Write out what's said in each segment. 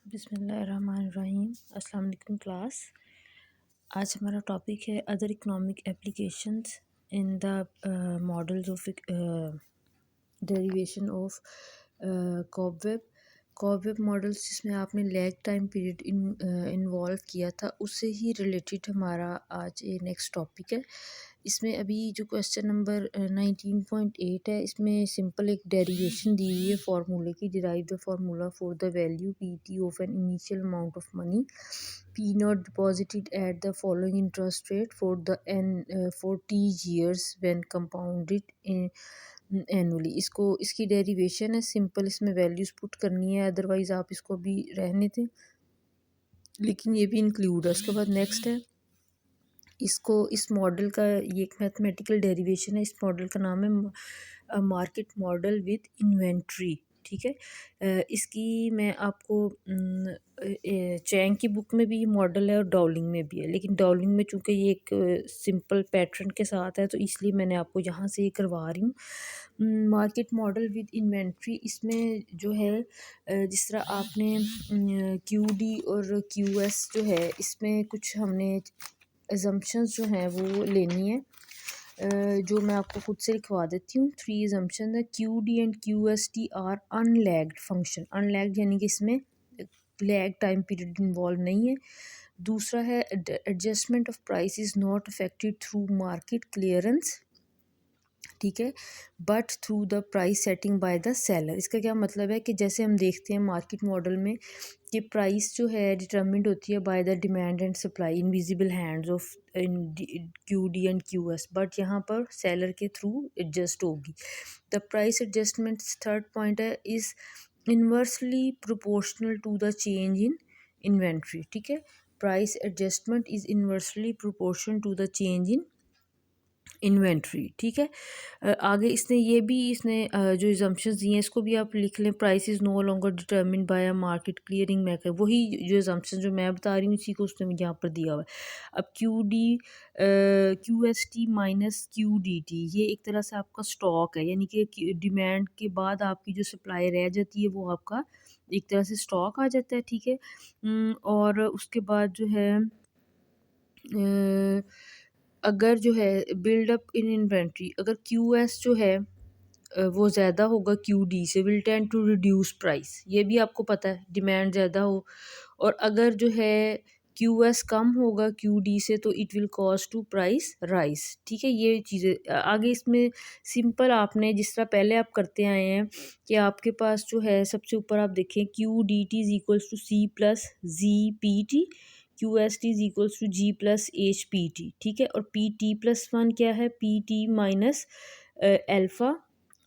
बिस्मिल्लाहिर्रहमानिर्रहीम। अस्सलाम वालेकुम क्लास। आज हमारा टॉपिक है other economic applications in the models of derivation of cobweb models, जिसमें आपने लैग टाइम पीरियड इन्वॉल्व किया था, उससे ही रिलेटेड हमारा आज ये नेक्स्ट टॉपिक है। इसमें अभी जो क्वेश्चन नंबर 19.8 है, इसमें सिंपल एक डेरिवेशन दी हुई है फार्मूले की। Derive the formula for the value P T of an initial amount of money P not deposited at the following interest rate for t years when compounded annually. इसकी derivation है simple, इसमें values put करनी है, otherwise आप इसको भी रहने दें, लेकिन ये भी इंक्लूड है। उसके बाद नेक्स्ट है, इस मॉडल का ये एक मैथमेटिकल डेरिवेशन है। इस मॉडल का नाम है मार्केट मॉडल विद इन्वेंट्री। ठीक है, इसकी मैं आपको चैंग की बुक में भी ये मॉडल है और डाउलिंग में भी है, लेकिन डाउलिंग में चूँकि ये एक सिंपल पैटर्न के साथ है तो इसलिए मैंने आपको यहाँ से ये करवा रही हूँ। मार्केट मॉडल विद इन्वेंट्री, इसमें जो है जिस तरह आपने क्यू डी और क्यू एस जो है, इसमें कुछ हमने एजम्पशंस जो हैं वो लेनी है, जो मैं आपको खुद से लिखवा देती हूँ। 3 एजम्पशन है। Q D and Q S T R unlagged function. Unlagged यानी कि इसमें लैग टाइम पीरियड इन्वॉल्व नहीं है। दूसरा है adjustment of price is not affected through market clearance, ठीक है, but through the price setting by the seller. इसका क्या मतलब है कि जैसे हम देखते हैं मार्केट मॉडल में कि प्राइस जो है डिटर्मिंड होती है by the demand and supply, invisible hands of Q D and Q S, but यहाँ पर सेलर के थ्रू एडजस्ट होगी। The price adjustment, third point है, is inversely proportional to the change in inventory. ठीक है, price adjustment is inversely proportional to the change in inventory. ठीक है, आगे इसने जो एजम्पशंस दिए हैं इसको भी आप लिख लें। Price is no longer determined by a market clearing maker, वही जो एजम्पशन जो मैं बता रही हूँ इसी को उसने यहाँ पर दिया हुआ है। अब Q S T minus Q D T, ये एक तरह से आपका स्टॉक है, यानी कि डिमांड के बाद आपकी जो सप्लाई रह जाती है वो आपका एक तरह से स्टॉक आ जाता है। ठीक है, और उसके बाद जो है अगर जो है बिल्डअप इन इन्वेंट्री, अगर क्यू एस जो है वो ज़्यादा होगा क्यू डी से, will tend to reduce price. ये भी आपको पता है, डिमांड ज़्यादा हो, और अगर जो है क्यू एस कम होगा क्यू डी से तो it will cause to price rise. ठीक है, ये चीज़ें आगे इसमें सिंपल आपने जिस तरह पहले आप करते आए हैं कि आपके पास जो है सबसे ऊपर आप देखें Q D T is equals to C plus G P T, Q S T is equals to G plus H P T. ठीक है, और पी टी प्लस वन क्या है, P T minus alpha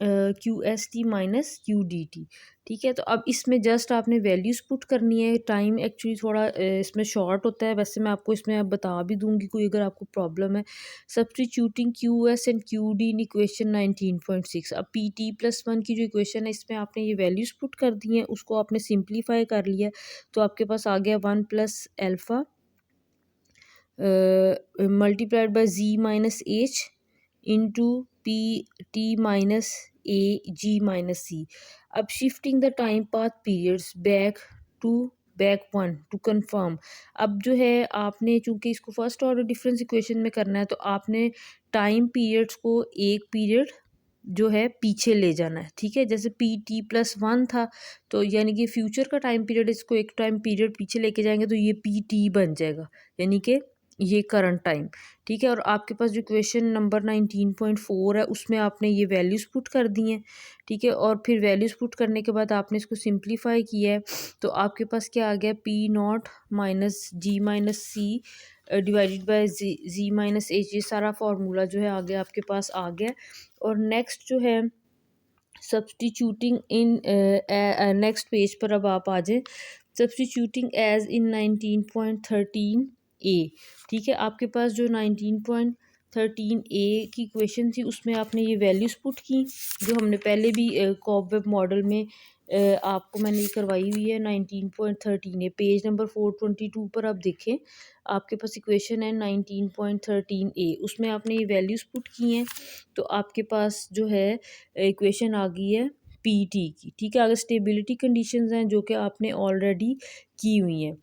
Q S T minus Q D T. ठीक है, तो अब इसमें जस्ट आपने वैल्यूज़ पुट करनी है। टाइम एक्चुअली थोड़ा इसमें शॉर्ट होता है, वैसे मैं आपको इसमें अब बता भी दूंगी कोई अगर आपको प्रॉब्लम है। Substituting Q S and Q D in equation 19.6। अब पी टी प्लस वन की जो इक्वेशन है इसमें आपने ये वैल्यूज़ पुट कर दी हैं, उसको आपने सिंप्लीफाई कर लिया तो आपके पास आ गया 1 plus alpha multiplied by G minus H into P T minus A G minus C. अब shifting the time path periods back one to confirm. अब जो है आपने चूंकि इसको फर्स्ट ऑर्डर डिफरेंस इक्वेशन में करना है तो आपने टाइम पीरियड्स को एक पीरियड जो है पीछे ले जाना है। ठीक है, जैसे पी टी प्लस वन था तो यानी कि फ्यूचर का टाइम पीरियड, इसको एक टाइम पीरियड पीछे लेके जाएंगे तो ये पी टी बन जाएगा, यानी कि ये करंट टाइम। ठीक है, और आपके पास जो क्वेश्चन नंबर 19.4 है उसमें आपने ये वैल्यूज़ पुट कर दी हैं। ठीक है, और फिर वैल्यूज़ पुट करने के बाद आपने इसको सिंप्लीफाई किया है तो आपके पास क्या आ गया, P not minus G minus C divided by G minus H. ये सारा फार्मूला जो है आगे आपके पास आ गया। और नेक्स्ट जो है सब्स्टिट्यूटिंग इन नेक्स्ट पेज पर अब आप आ जाए, सब्स्टिट्यूटिंग एज इन 19.13 ए। ठीक है, आपके पास जो 19.13 ए की क्वेश्चन थी उसमें आपने ये वैल्यूज़ पुट की जो हमने पहले भी कॉबवेब मॉडल में आपको मैंने ये करवाई हुई है। 19.13 ए पेज नंबर 422 पर आप देखें, आपके पास इक्वेशन है 19.13 ए, उसमें आपने ये वैल्यूज़ पुट की हैं तो आपके पास जो है इक्वेशन आ गई है पीटी की, ठीक है। अगर स्टेबिलिटी कंडीशंस हैं जो कि आपने ऑलरेडी की हुई हैं,